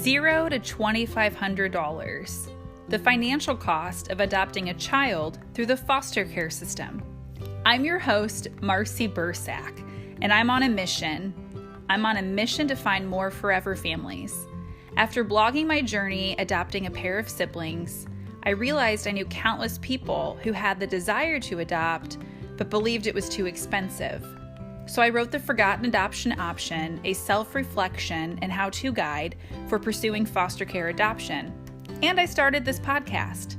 $0 to $2,500, the financial cost of adopting a child through the foster care system. I'm your host, Marcy Bursack, and I'm on a mission. I'm on a mission to find more forever families. After blogging my journey adopting a pair of siblings, I realized I knew countless people who had the desire to adopt, but believed it was too expensive. So I wrote the Forgotten Adoption Option, a self-reflection and how-to guide for pursuing foster care adoption. And I started this podcast.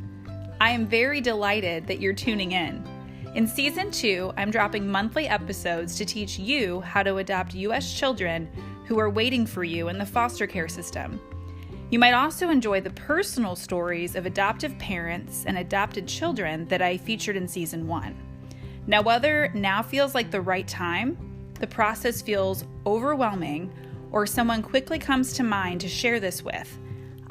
I am very delighted that you're tuning in. In Season 2, I'm dropping monthly episodes to teach you how to adopt U.S. children who are waiting for you in the foster care system. You might also enjoy the personal stories of adoptive parents and adopted children that I featured in Season 1. Now, whether now feels like the right time, the process feels overwhelming, or someone quickly comes to mind to share this with,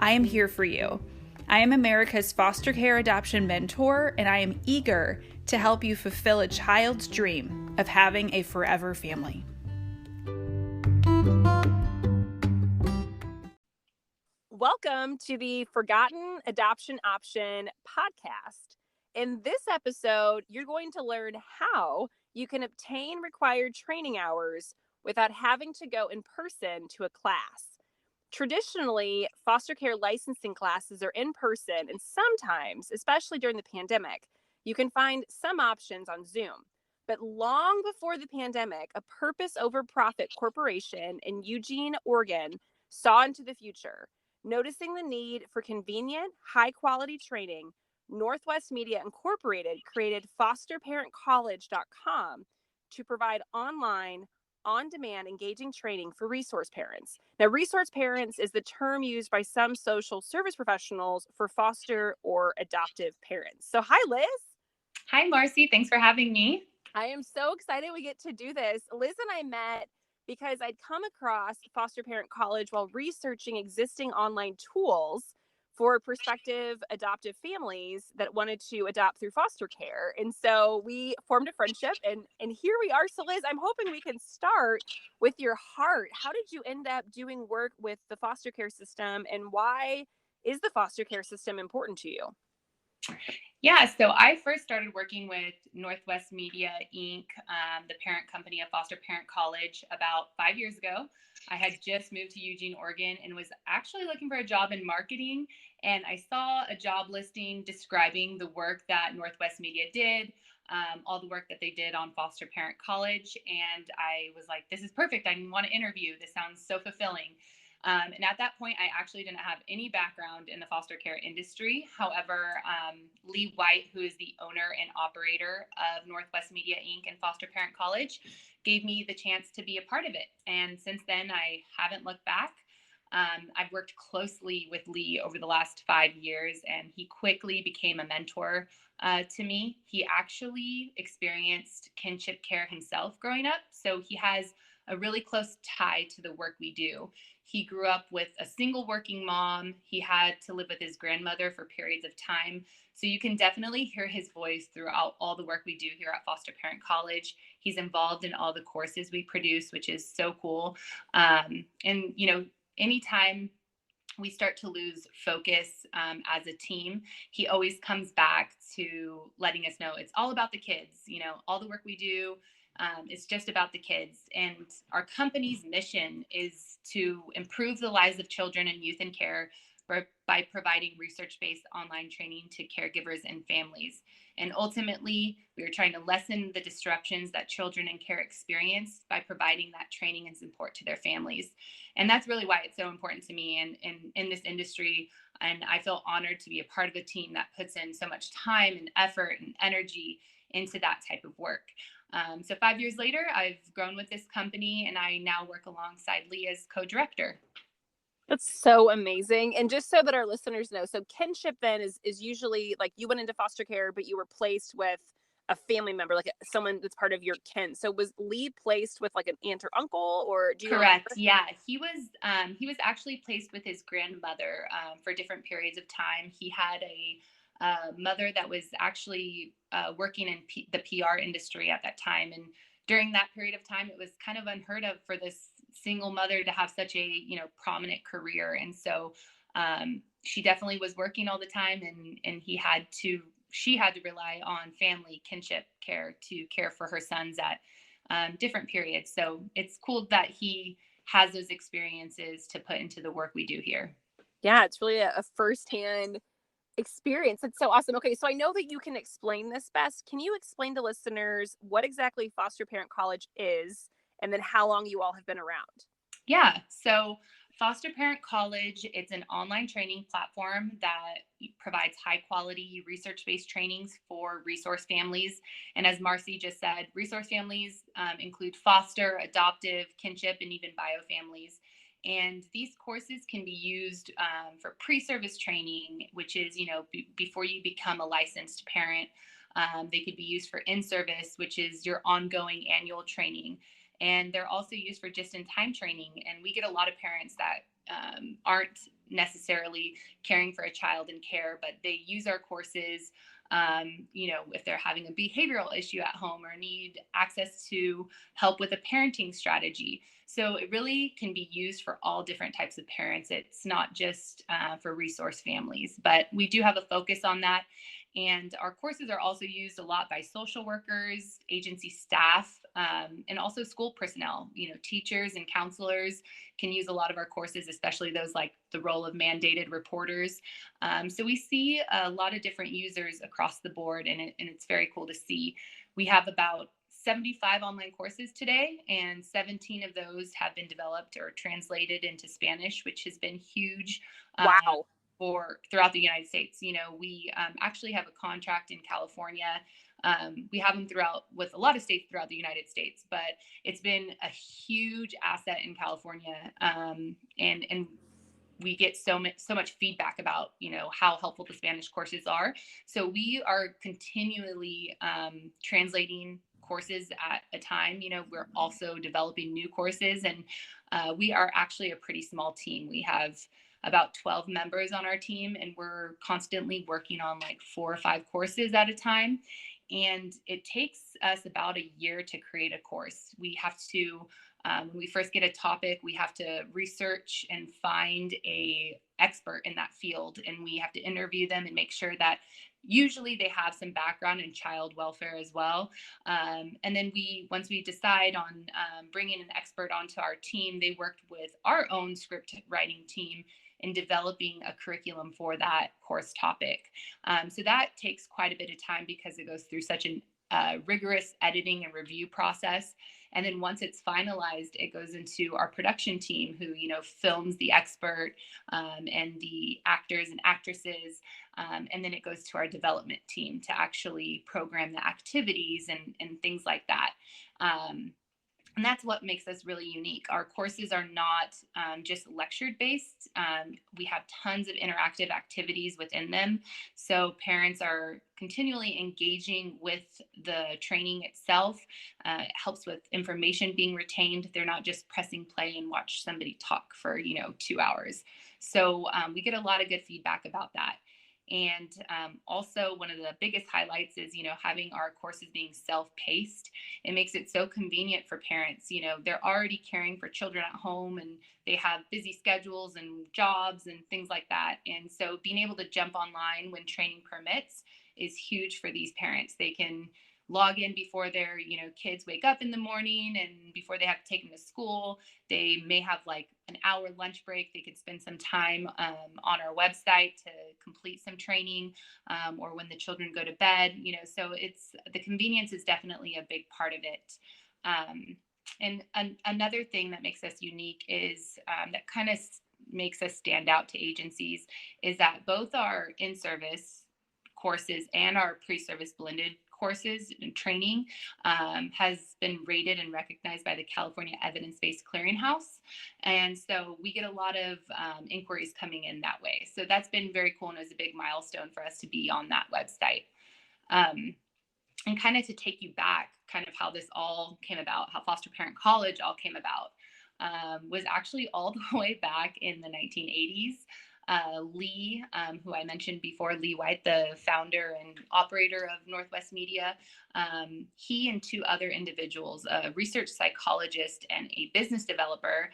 I am here for you. I am America's foster care adoption mentor, and I am eager to help you fulfill a child's dream of having a forever family. Welcome to the Forgotten Adoption Option podcast. In this episode, you're going to learn how you can obtain required training hours without having to go in person to a class. Traditionally, foster care licensing classes are in person, and sometimes, especially during the pandemic, you can find some options on Zoom. But long before the pandemic, a purpose-over-profit corporation in Eugene, Oregon, saw into the future. Noticing the need for convenient, high-quality training, Northwest Media Incorporated created fosterparentcollege.com to provide online, on-demand, engaging training for resource parents. Now, resource parents is the term used by some social service professionals for foster or adoptive parents. So, hi, Liz. Hi, Marcy. Thanks for having me. I am so excited we get to do this. Liz and I met because I'd come across Foster Parent College while researching existing online tools for prospective adoptive families that wanted to adopt through foster care. And so we formed a friendship, and here we are. So Liz, I'm hoping we can start with your heart. How did you end up doing work with the foster care system, and why is the foster care system important to you? Yeah, so I first started working with Northwest Media Inc., the parent company of Foster Parent College, about 5 years ago. I had just moved to Eugene, Oregon, and was actually looking for a job in marketing. And I saw a job listing describing the work that Northwest Media did, all the work that they did on Foster Parent College. And I was like, this is perfect. I want to interview. This sounds so fulfilling. And at that point, I actually didn't have any background in the foster care industry. However, Lee White, who is the owner and operator of Northwest Media Inc. and Foster Parent College, gave me the chance to be a part of it. And since then, I haven't looked back. I've worked closely with Lee over the last 5 years, and he quickly became a mentor to me. He actually experienced kinship care himself growing up, so he has a really close tie to the work we do. He grew up with a single working mom. He had to live with his grandmother for periods of time. So you can definitely hear his voice throughout all the work we do here at Foster Parent College. He's involved in all the courses we produce, which is so cool. And, you know, anytime we start to lose focus as a team, he always comes back to letting us know it's all about the kids. You know, all the work we do, it's just about the kids. And our company's mission is to improve the lives of children and youth in care by providing research-based online training to caregivers and families. And ultimately, we are trying to lessen the disruptions that children in care experience by providing that training and support to their families. And that's really why it's so important to me and in this industry. And I feel honored to be a part of a team that puts in so much time and effort and energy into that type of work. So 5 years later, I've grown with this company, and I now work alongside Lee as co-director. That's so amazing. And just so that our listeners know, so kinship then is usually like you went into foster care, but you were placed with a family member, like someone that's part of your kin. So was Lee placed with like an aunt or uncle, or do you Correct. remember? Yeah, he was actually placed with his grandmother for different periods of time. He had a mother that was actually working in the PR industry at that time. And during that period of time, it was kind of unheard of for this single mother to have such a, prominent career. And so she definitely was working all the time, and she had to rely on family kinship care to care for her sons at different periods. So it's cool that he has those experiences to put into the work we do here. Yeah, it's really a firsthand experience. It's so awesome. Okay, so I know that you can explain this best. Can you explain to listeners what exactly Foster Parent College is, and then how long you all have been around? Yeah. So Foster Parent College, it's an online training platform that provides high quality research-based trainings for resource families. And as Marcy just said, resource families include foster, adoptive, kinship, and even bio families. And these courses can be used for pre-service training, which is, before you become a licensed parent. They could be used for in-service, which is your ongoing annual training. And they're also used for just-in-time training. And we get a lot of parents that aren't necessarily caring for a child in care, but they use our courses, if they're having a behavioral issue at home or need access to help with a parenting strategy. So it really can be used for all different types of parents. It's not just for resource families, but we do have a focus on that. And our courses are also used a lot by social workers, agency staff, and also school personnel. Teachers and counselors can use a lot of our courses, especially those like the role of mandated reporters. So we see a lot of different users across the board, and it's very cool to see. We have about 75 online courses today, and 17 of those have been developed or translated into Spanish, which has been huge. Wow. For throughout the United States. We actually have a contract in California. We have them throughout with a lot of states throughout the United States, but it's been a huge asset in California. And we get so much feedback about, how helpful the Spanish courses are. So we are continually translating courses at a time. We're also developing new courses, and we are actually a pretty small team. We have about 12 members on our team, and we're constantly working on like 4 or 5 courses at a time. And it takes us about a year to create a course. We have to, when we first get a topic, we have to research and find a expert in that field, and we have to interview them and make sure that usually they have some background in child welfare as well. And then once we decide on bringing an expert onto our team, they worked with our own script writing team in developing a curriculum for that course topic. So that takes quite a bit of time because it goes through such a rigorous editing and review process. And then once it's finalized, it goes into our production team who, films the expert and the actors and actresses. And then it goes to our development team to actually program the activities and things like that. And that's what makes us really unique. Our courses are not just lecture based. We have tons of interactive activities within them. So parents are continually engaging with the training itself. It helps with information being retained. They're not just pressing play and watch somebody talk for, 2 hours. So we get a lot of good feedback about that. And also one of the biggest highlights is, having our courses being self-paced. It makes it so convenient for parents. They're already caring for children at home, and they have busy schedules and jobs and things like that. And so being able to jump online when training permits is huge for these parents. They can log in before their, kids wake up in the morning and before they have to take them to school. They may have like an hour lunch break. They could spend some time on our website to complete some training or when the children go to bed, so the convenience is definitely a big part of it. And another thing that makes us unique is that kind of makes us stand out to agencies is that both our in-service courses and our pre-service blended courses and training has been rated and recognized by the California Evidence-Based Clearinghouse. And so we get a lot of inquiries coming in that way. So that's been very cool, and it was a big milestone for us to be on that website. And kind of to take you back, kind of how this all came about, how Foster Parent College all came about, was actually all the way back in the 1980s. Lee, who I mentioned before, Lee White, the founder and operator of Northwest Media, he and two other individuals, a research psychologist and a business developer,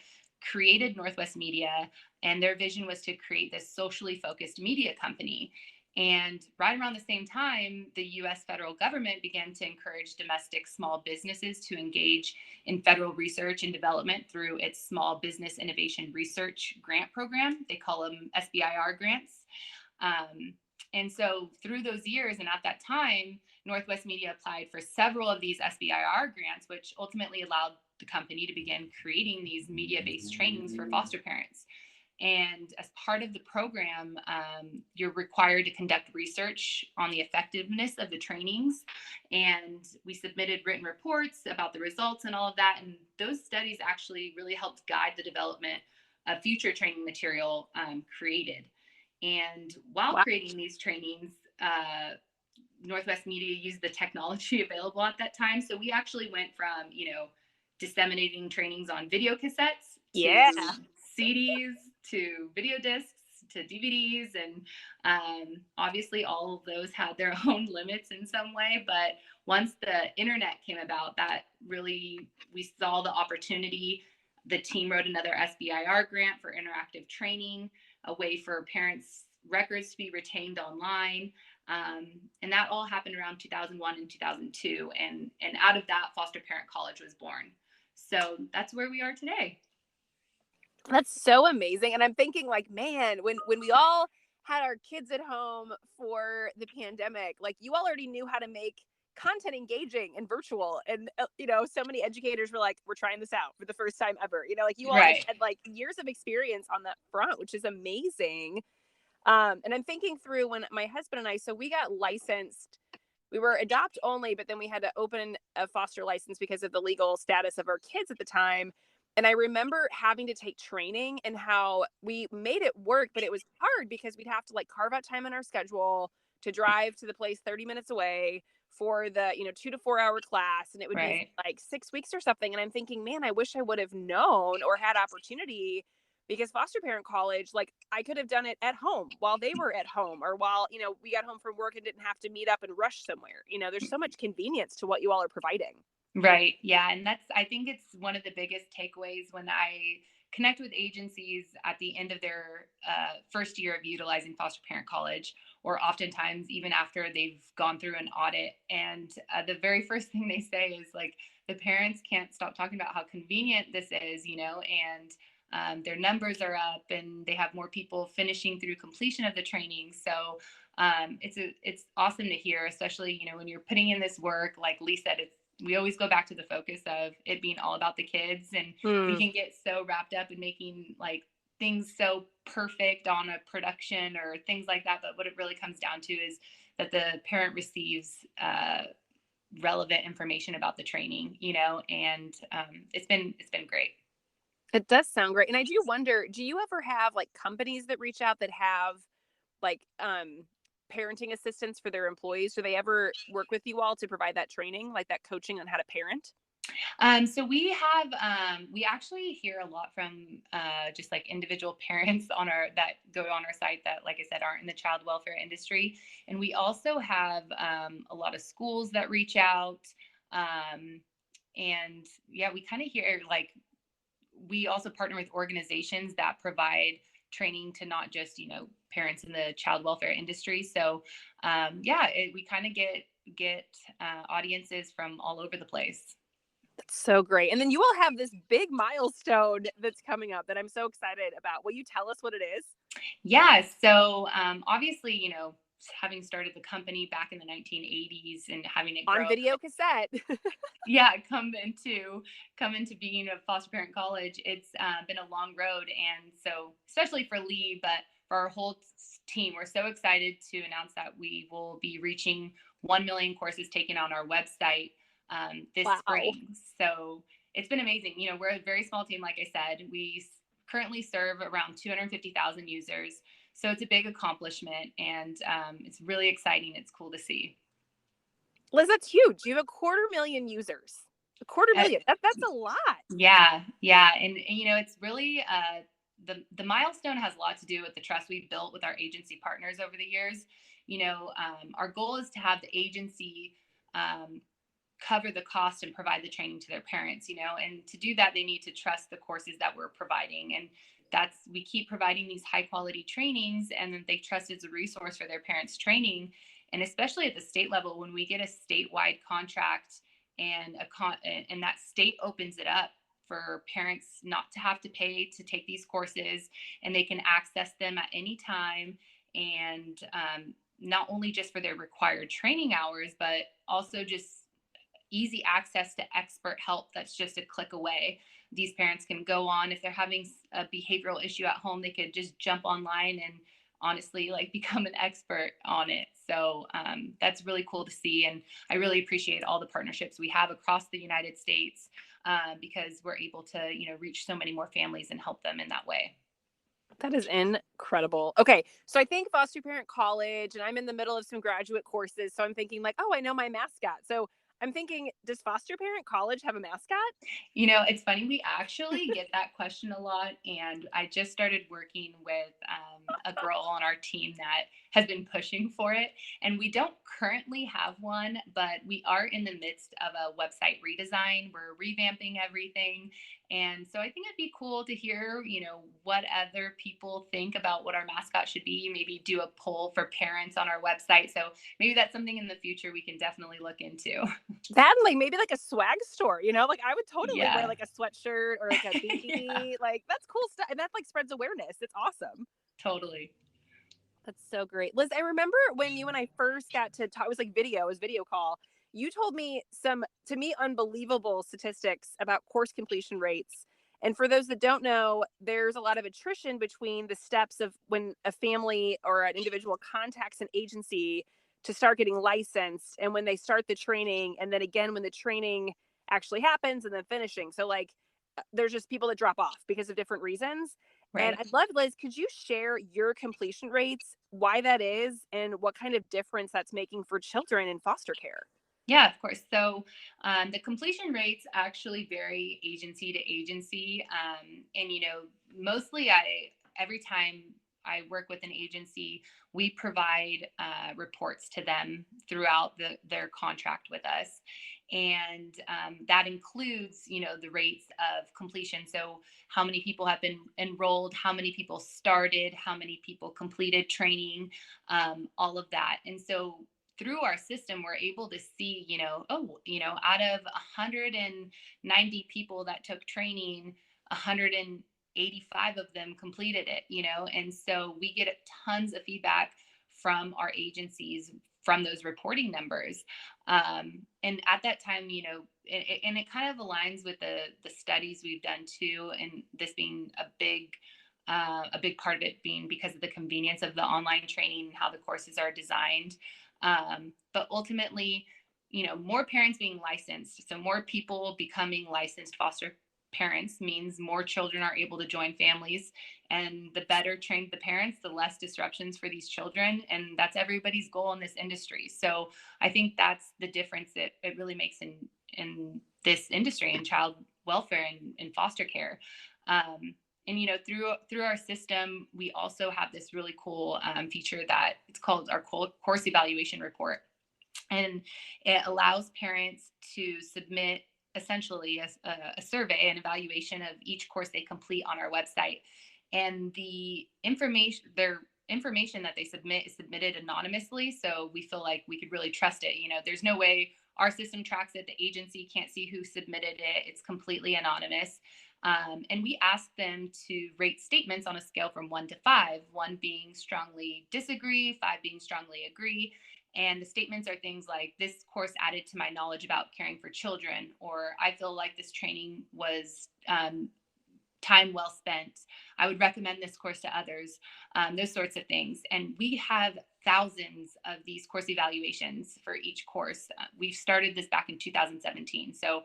created Northwest Media. And their vision was to create this socially focused media company. And right around the same time, the US federal government began to encourage domestic small businesses to engage in federal research and development through its Small Business Innovation Research Grant Program. They call them SBIR grants. And so through those years and at that time, Northwest Media applied for several of these SBIR grants, which ultimately allowed the company to begin creating these media-based trainings for foster parents. And as part of the program, you're required to conduct research on the effectiveness of the trainings. And we submitted written reports about the results and all of that. And those studies actually really helped guide the development of future training material created. And while creating these trainings, Northwest Media used the technology available at that time. So we actually went from, disseminating trainings on video cassettes to CDs to video discs to DVDs. And obviously all of those had their own limits in some way. But once the internet came about, that really, we saw the opportunity. The team wrote another SBIR grant for interactive training, a way for parents' records to be retained online. And that all happened around 2001 and 2002. And out of that, Foster Parent College was born. So that's where we are today. That's so amazing. And I'm thinking like, man, when we all had our kids at home for the pandemic, like you all already knew how to make content engaging and virtual. And, so many educators were like, we're trying this out for the first time ever, like you all had like years of experience on that front, which is amazing. And I'm thinking through when my husband and I, so we got licensed, we were adopt only, but then we had to open a foster license because of the legal status of our kids at the time. And I remember having to take training and how we made it work, but it was hard because we'd have to like carve out time in our schedule to drive to the place 30 minutes away for the, 2 to 4 hour class. And it would be like 6 weeks or something. And I'm thinking, man, I wish I would have known or had opportunity, because foster parent college, like I could have done it at home while they were at home, or while, we got home from work and didn't have to meet up and rush somewhere. There's so much convenience to what you all are providing. Right. Yeah. And I think it's one of the biggest takeaways when I connect with agencies at the end of their first year of utilizing foster parent college, or oftentimes even after they've gone through an audit. And the very first thing they say is like, the parents can't stop talking about how convenient this is, and their numbers are up and they have more people finishing through completion of the training. So it's awesome to hear, especially, when you're putting in this work, like Lee said, we always go back to the focus of it being all about the kids, and we can get so wrapped up in making like things so perfect on a production or things like that. But what it really comes down to is that the parent receives relevant information about the training, and it's been great. It does sound great. And I do wonder, do you ever have like companies that reach out that have like parenting assistance for their employees? Do they ever work with you all to provide that training, like that coaching on how to parent? So we actually hear a lot from just like individual parents that go on our site that, like I said, aren't in the child welfare industry. And we also have a lot of schools that reach out. And yeah, we kind of hear like, we also partner with organizations that provide training to not just, parents in the child welfare industry. So we kind of get audiences from all over the place. That's so great. And then you all have this big milestone that's coming up that I'm so excited about. Will you tell us what it is? Yeah. So obviously, having started the company back in the 1980s and having it grow on video cassette. come into being a foster parent college, it's been a long road. And so especially for Lee, but for our whole team, we're so excited to announce that we will be reaching 1 million courses taken on our website this spring. So it's been amazing. We're a very small team. Like I said, we currently serve around 250,000 users. So it's a big accomplishment, and it's really exciting. It's cool to see. Liz, that's huge. You have 250,000 users. 250,000. That's a lot. Yeah. And it's really the milestone has a lot to do with the trust we've built with our agency partners over the years. Our goal is to have the agency cover the cost and provide the training to their parents, and to do that, they need to trust the courses that we're providing. And we keep providing these high quality trainings, and then they trust as a resource for their parents' training. And especially at the state level, when we get a statewide contract and and that state opens it up for parents not to have to pay to take these courses, and they can access them at any time. And not only just for their required training hours, but also just easy access to expert help that's just a click away. These parents can go on, if they're having a behavioral issue at home, they could just jump online and honestly become an expert on it. So that's really cool to see. And I really appreciate all the partnerships we have across the United States, because we're able to, reach so many more families and help them in that way. That is incredible. Okay. So I think foster parent college, and I'm in the middle of some graduate courses. So I'm thinking oh, I know my mascot. So I'm thinking, does foster parent college have a mascot? It's funny. We actually get that question a lot. And I just started working with a girl on our team that has been pushing for it. And we don't currently have one, but we are in the midst of a website redesign. We're revamping everything. And so I think it'd be cool to hear, what other people think about what our mascot should be. Maybe do a poll for parents on our website. So maybe that's something in the future we can definitely look into. That and maybe a swag store, I would totally wear Yeah. a sweatshirt or a beanie. Yeah, That's cool stuff. And that spreads awareness. It's awesome. totally. That's so great. Liz, I remember when you and I first got to talk, it was video call. You told me some, to me, unbelievable statistics about course completion rates. And for those that don't know, there's a lot of attrition between the steps of when a family or an individual contacts an agency to start getting licensed, and when they start the training, and then again when the training actually happens, and then finishing. So there's just people that drop off because of different reasons. And Right. I'd love, Liz, could you share your completion rates, why that is, and what kind of difference that's making for children in foster care? Yeah, of course. So the completion rates actually vary agency to agency. And, mostly every time I work with an agency, we provide reports to them throughout their contract with us. And that includes, the rates of completion. So how many people have been enrolled, how many people started, how many people completed training, all of that. And so through our system, we're able to see, out of 190 people that took training, 185 of them completed it, and so we get tons of feedback from our agencies from those reporting numbers. And at that time, and it kind of aligns with the studies we've done too, and this being a big part of it being because of the convenience of the online training and how the courses are designed. But ultimately, more parents being licensed, so more people becoming licensed foster parents means more children are able to join families, and the better trained the parents, the less disruptions for these children. And that's everybody's goal in this industry. So I think that's the difference that it really makes in this industry, in child welfare and in foster care. And through our system, we also have this really cool feature that it's called our course evaluation report, and it allows parents to submit essentially a survey, an evaluation of each course they complete on our website. And their information that they submit is submitted anonymously, so we feel like we could really trust it. There's no way our system tracks it. The agency can't see who submitted it. It's completely anonymous. And we ask them to rate statements on a scale from 1 to 5, 1 being strongly disagree, 5 being strongly agree. And the statements are things like, this course added to my knowledge about caring for children, or I feel like this training was time well spent. I would recommend this course to others, those sorts of things. And we have thousands of these course evaluations for each course. We started this back in 2017. So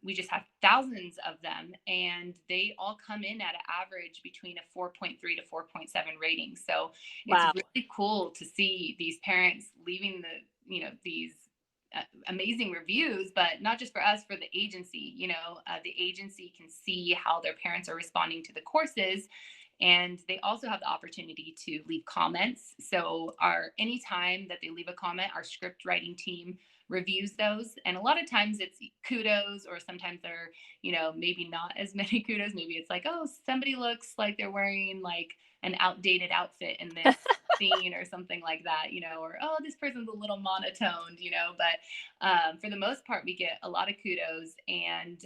we just have thousands of them, and they all come in at an average between a 4.3 to 4.7 rating. So Wow. it's really cool to see these parents leaving these amazing reviews, but not just for us, for the agency. The agency can see how their parents are responding to the courses, and they also have the opportunity to leave comments. So anytime that they leave a comment, our script writing team reviews those. And a lot of times it's kudos, or sometimes they're, maybe not as many kudos. Maybe it's like, oh, somebody looks like they're wearing like an outdated outfit in this scene or something like that, or, oh, this person's a little monotoned, but for the most part, we get a lot of kudos, and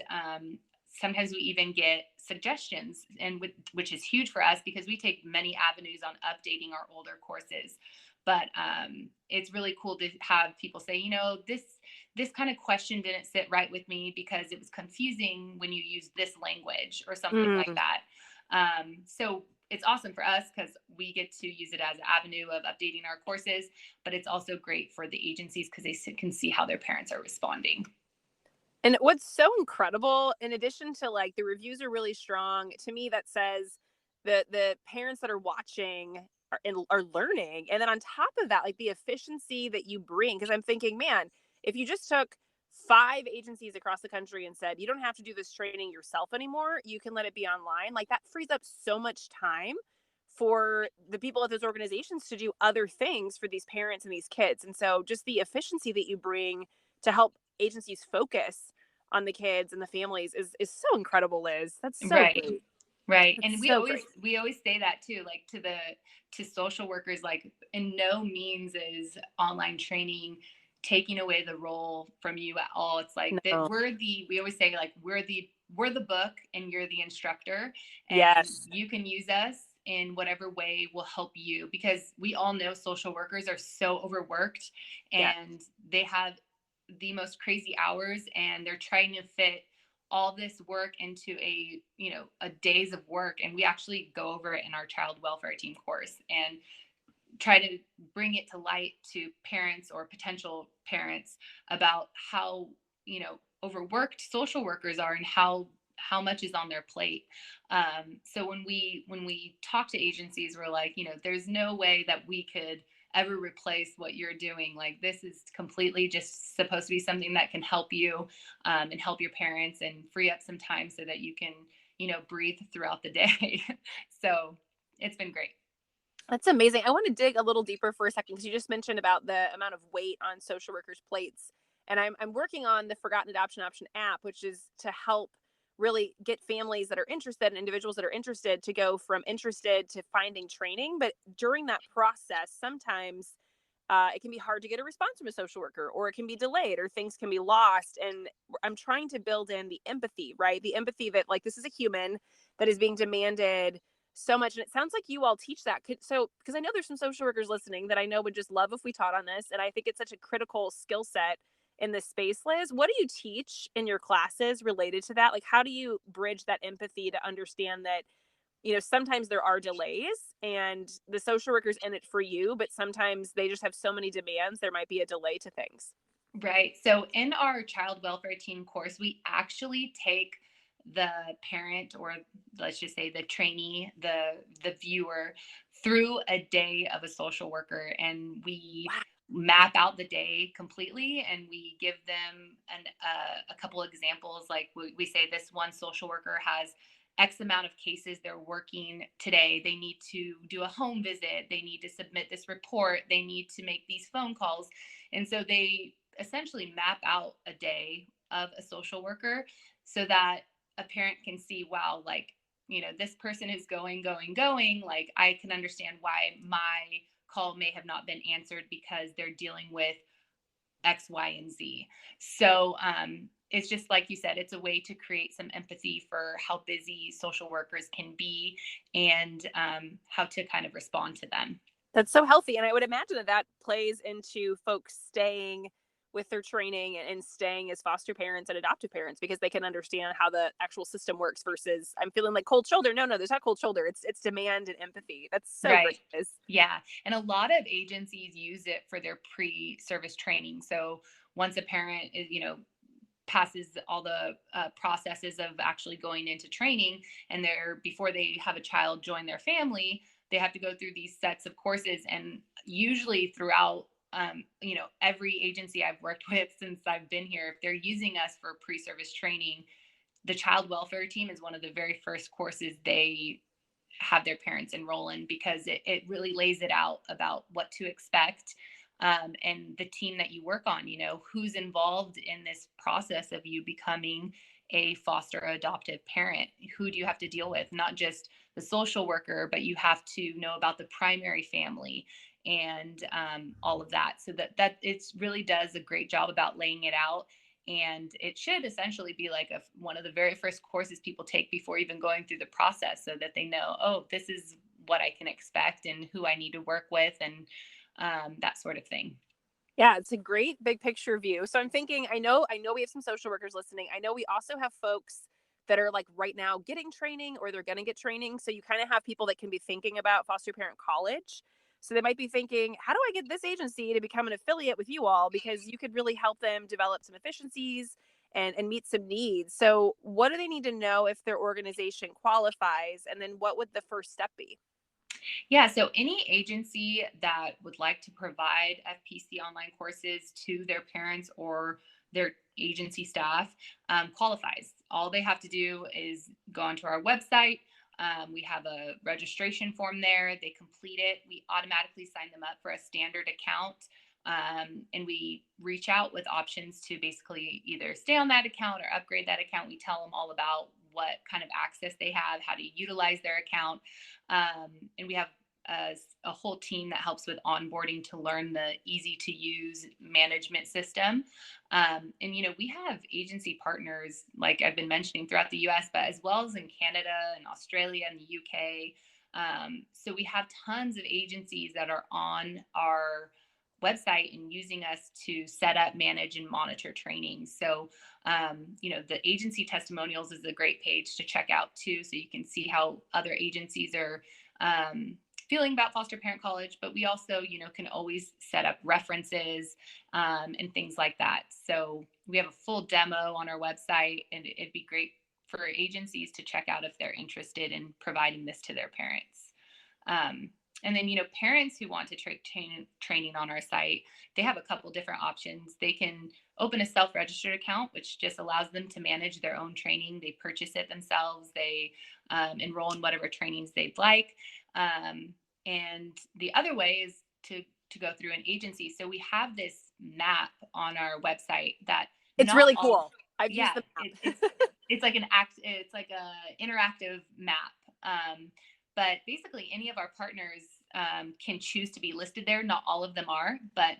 sometimes we even get suggestions, and which is huge for us because we take many avenues on updating our older courses. But it's really cool to have people say, this kind of question didn't sit right with me because it was confusing when you use this language or something like that. So it's awesome for us because we get to use it as an avenue of updating our courses, but it's also great for the agencies because they can see how their parents are responding. And what's so incredible, in addition to like the reviews are really strong, to me that says that the parents that are watching are learning. And then on top of that, like the efficiency that you bring, because I'm thinking, man, if you just took 5 agencies across the country and said, you don't have to do this training yourself anymore, you can let it be online, like that frees up so much time for the people at those organizations to do other things for these parents and these kids. And so just the efficiency that you bring to help agencies focus on the kids and the families is so incredible, Liz. That's so great. Right. That's And we always say that too, like to social workers, like in no means is online training taking away the role from you at all. It's like that we always say like we're the book and you're the instructor, and yes, you can use us in whatever way will help you, because we all know social workers are so overworked and they have the most crazy hours, and they're trying to fit all this work into a days of work. And we actually go over it in our child welfare team course and try to bring it to light to parents or potential parents about how overworked social workers are and how much is on their plate. So when we talk to agencies, we're like, there's no way that we could ever replace what you're doing. Like, this is completely just supposed to be something that can help you and help your parents and free up some time so that you can, breathe throughout the day. So it's been great. That's amazing. I want to dig a little deeper for a second, because you just mentioned about the amount of weight on social workers' plates. And I'm working on the Forgotten Adoption Option app, which is to help really get families that are interested and individuals that are interested to go from interested to finding training. But during that process, sometimes it can be hard to get a response from a social worker, or it can be delayed, or things can be lost. And I'm trying to build in the empathy, right? The empathy that like, this is a human that is being demanded so much. And it sounds like you all teach that. So, because I know there's some social workers listening that I know would just love if we taught on this. And I think it's such a critical skill set in this space. Liz, what do you teach in your classes related to that? Like, how do you bridge that empathy to understand that, sometimes there are delays and the social worker's in it for you, but sometimes they just have so many demands, there might be a delay to things. Right. So in our child welfare team course, we actually take the parent, or let's just say the trainee, the viewer, through a day of a social worker, and we map out the day completely, and we give them a couple examples. Like we say, this one social worker has X amount of cases they're working today. They need to do a home visit. They need to submit this report. They need to make these phone calls. And so they essentially map out a day of a social worker so that a parent can see, wow, like, this person is going. Like, I can understand why my call may have not been answered because they're dealing with X, Y, and Z. So it's just like you said, it's a way to create some empathy for how busy social workers can be, and how to kind of respond to them. That's so healthy. And I would imagine that plays into folks staying with their training and staying as foster parents and adoptive parents, because they can understand how the actual system works versus I'm feeling like cold shoulder. No, there's not cold shoulder. It's demand and empathy. That's so right. Great. Yeah. And a lot of agencies use it for their pre-service training. So once a parent is, passes all the processes of actually going into training, and before they have a child join their family, they have to go through these sets of courses. And usually throughout every agency I've worked with since I've been here, if they're using us for pre-service training, the child welfare team is one of the very first courses they have their parents enroll in, because it really lays it out about what to expect, and the team that you work on, who's involved in this process of you becoming a foster or adoptive parent. Who do you have to deal with? Not just the social worker, but you have to know about the primary family and all of that. So that it really does a great job about laying it out. And it should essentially be like one of the very first courses people take before even going through the process, so that they know, oh, this is what I can expect and who I need to work with, and that sort of thing. Yeah, it's a great big picture view. So I'm thinking, I know we have some social workers listening. I know we also have folks that are like right now getting training, or they're going to get training. So you kind of have people that can be thinking about foster parent college. So they might be thinking, how do I get this agency to become an affiliate with you all? Because you could really help them develop some efficiencies and meet some needs. So what do they need to know if their organization qualifies? And then what would the first step be? Yeah, so any agency that would like to provide FPC online courses to their parents or their agency staff qualifies. All they have to do is go onto our website. We have a registration form there. They complete it. We automatically sign them up for a standard account. And we reach out with options to basically either stay on that account or upgrade that account. We tell them all about what kind of access they have, how to utilize their account. And we have a whole team that helps with onboarding to learn the easy to use management system. We have agency partners, like I've been mentioning, throughout the US, but as well as in Canada and Australia and the UK. So we have tons of agencies that are on our website and using us to set up, manage, and monitor training. So, the agency testimonials is a great page to check out too. So you can see how other agencies are feeling about foster parent college, but we also, can always set up references and things like that. So we have a full demo on our website, and it'd be great for agencies to check out if they're interested in providing this to their parents. And then, parents who want to training on our site, they have a couple different options. They can open a self-registered account, which just allows them to manage their own training. They purchase it themselves. They enroll in whatever trainings they'd like. And the other way is to go through an agency. So we have this map on our website that it's really cool. I've used the map. It's like it's like a interactive map. But basically, any of our partners can choose to be listed there. Not all of them are, but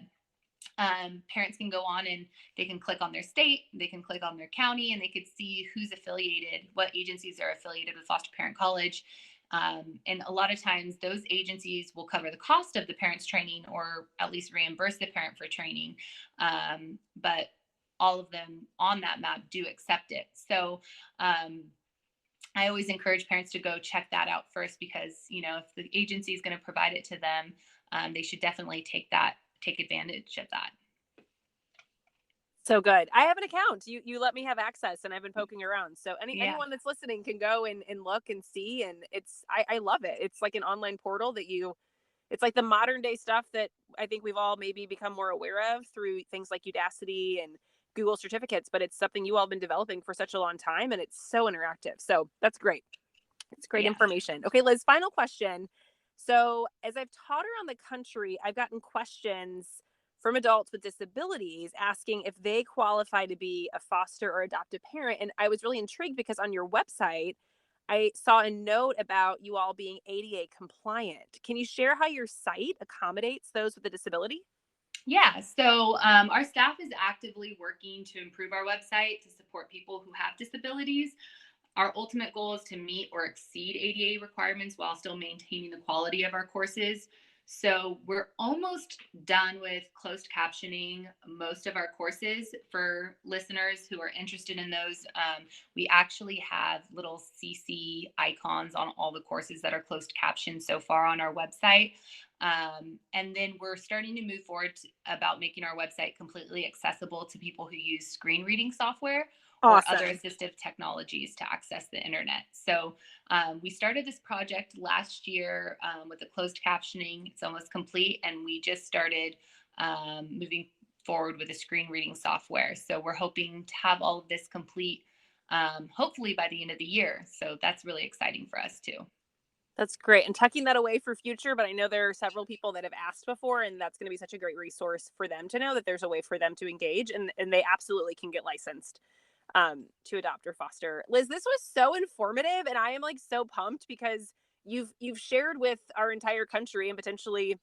parents can go on and they can click on their state, they can click on their county, and they could see who's affiliated, what agencies are affiliated with foster parent college. And a lot of times those agencies will cover the cost of the parent's training, or at least reimburse the parent for training. But all of them on that map do accept it. So, I always encourage parents to go check that out first, because, if the agency is going to provide it to them, they should definitely take advantage of that. So good. I have an account. You let me have access, and I've been poking around. So anyone that's listening can go and look and see. And I love it. It's like an online portal it's like the modern day stuff that I think we've all maybe become more aware of through things like Udacity and Google certificates, but it's something you all have been developing for such a long time, and it's so interactive. So that's great. It's great information. Okay, Liz, final question. So as I've taught around the country, I've gotten questions from adults with disabilities asking if they qualify to be a foster or adoptive parent. And I was really intrigued because on your website, I saw a note about you all being ADA compliant. Can you share how your site accommodates those with a disability? Yeah, so our staff is actively working to improve our website to support people who have disabilities. Our ultimate goal is to meet or exceed ADA requirements while still maintaining the quality of our courses. So we're almost done with closed captioning most of our courses. For listeners who are interested in those, we actually have little CC icons on all the courses that are closed captioned so far on our website. And then we're starting to move forward about making our website completely accessible to people who use screen reading software or other assistive technologies to access the internet. So we started this project last year with the closed captioning. It's almost complete. And we just started moving forward with the screen reading software. So we're hoping to have all of this complete, hopefully by the end of the year. So that's really exciting for us too. That's great. And tucking that away for future, but I know there are several people that have asked before, and that's going to be such a great resource for them to know that there's a way for them to engage, and they absolutely can get licensed to adopt or foster. Liz, this was so informative, and I am like so pumped because you've shared with our entire country and potentially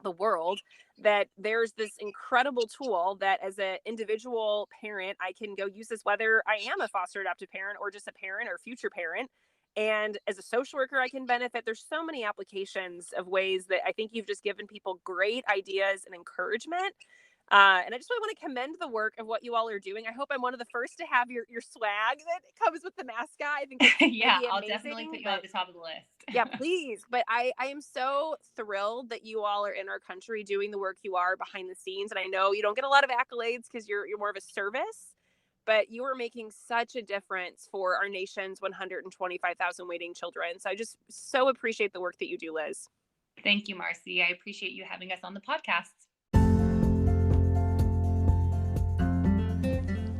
the world that there's this incredible tool that as an individual parent, I can go use this, whether I am a foster adoptive parent or just a parent or future parent. And as a social worker, I can benefit. There's so many applications of ways that I think you've just given people great ideas and encouragement. And I just really want to commend the work of what you all are doing. I hope I'm one of the first to have your swag that comes with the mascot. I think yeah, I'll definitely put you at the top of the list. Yeah, please. But I am so thrilled that you all are in our country doing the work you are behind the scenes. And I know you don't get a lot of accolades because you're more of a service, but you are making such a difference for our nation's 125,000 waiting children. So I just so appreciate the work that you do, Liz. Thank you, Marcy. I appreciate you having us on the podcast.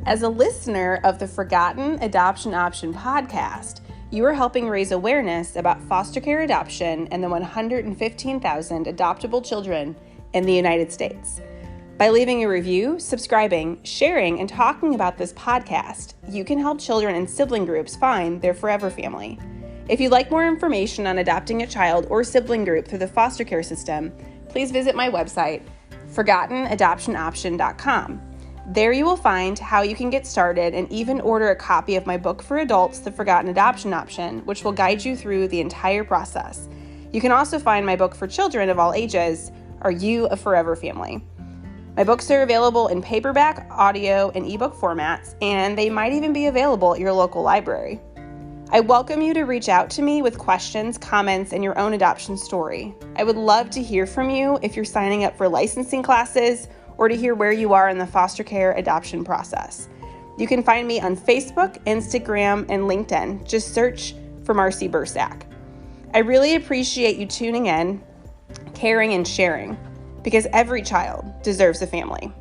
As a listener of the Forgotten Adoption Option podcast, you are helping raise awareness about foster care adoption and the 115,000 adoptable children in the United States. By leaving a review, subscribing, sharing, and talking about this podcast, you can help children and sibling groups find their forever family. If you'd like more information on adopting a child or sibling group through the foster care system, please visit my website, forgottenadoptionoption.com. There you will find how you can get started and even order a copy of my book for adults, The Forgotten Adoption Option, which will guide you through the entire process. You can also find my book for children of all ages, Are You a Forever Family? My books are available in paperback, audio, and ebook formats, and they might even be available at your local library. I welcome you to reach out to me with questions, comments, and your own adoption story. I would love to hear from you if you're signing up for licensing classes or to hear where you are in the foster care adoption process. You can find me on Facebook, Instagram, and LinkedIn. Just search for Marcy Bursack. I really appreciate you tuning in, caring, and sharing, because every child deserves a family.